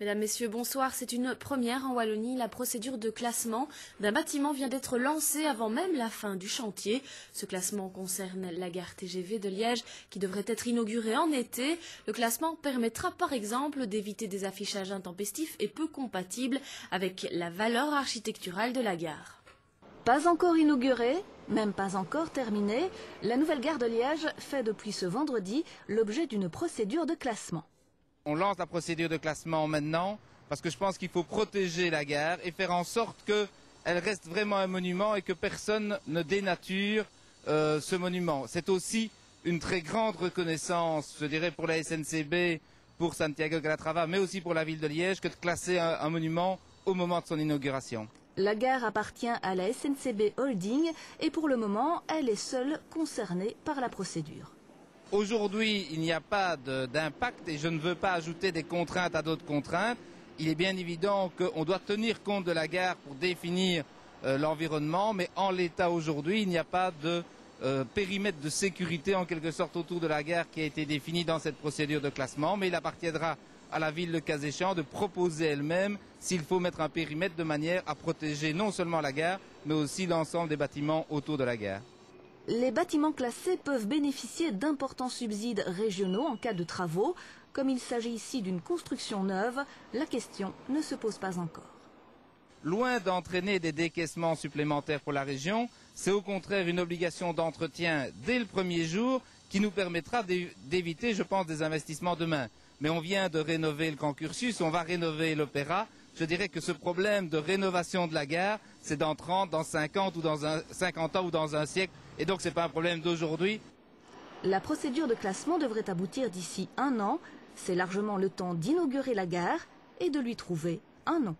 Mesdames, Messieurs, bonsoir. C'est une première en Wallonie. La procédure de classement d'un bâtiment vient d'être lancée avant même la fin du chantier. Ce classement concerne la gare TGV de Liège qui devrait être inaugurée en été. Le classement permettra par exemple d'éviter des affichages intempestifs et peu compatibles avec la valeur architecturale de la gare. Pas encore inaugurée, même pas encore terminée, la nouvelle gare de Liège fait depuis ce vendredi l'objet d'une procédure de classement. On lance la procédure de classement maintenant parce que je pense qu'il faut protéger la gare et faire en sorte qu'elle reste vraiment un monument et que personne ne dénature ce monument. C'est aussi une très grande reconnaissance, je dirais, pour la SNCB, pour Santiago Calatrava, mais aussi pour la ville de Liège, que de classer un monument au moment de son inauguration. La gare appartient à la SNCB Holding et pour le moment, elle est seule concernée par la procédure. Aujourd'hui, il n'y a pas d'impact et je ne veux pas ajouter des contraintes à d'autres contraintes. Il est bien évident qu'on doit tenir compte de la gare pour définir l'environnement, mais en l'état aujourd'hui, il n'y a pas de périmètre de sécurité en quelque sorte autour de la gare qui a été défini dans cette procédure de classement, mais il appartiendra à la ville, le cas échéant, de proposer elle-même s'il faut mettre un périmètre de manière à protéger non seulement la gare, mais aussi l'ensemble des bâtiments autour de la gare. Les bâtiments classés peuvent bénéficier d'importants subsides régionaux en cas de travaux. Comme il s'agit ici d'une construction neuve, la question ne se pose pas encore. Loin d'entraîner des décaissements supplémentaires pour la région, c'est au contraire une obligation d'entretien dès le premier jour qui nous permettra d'éviter, je pense, des investissements demain. Mais on vient de rénover le Camp Cursus, on va rénover l'Opéra. Je dirais que ce problème de rénovation de la gare, c'est dans 30, dans 50 ou dans 50 ans ou dans un siècle. Et donc ce n'est pas un problème d'aujourd'hui. La procédure de classement devrait aboutir d'ici 1 an. C'est largement le temps d'inaugurer la gare et de lui trouver un nom.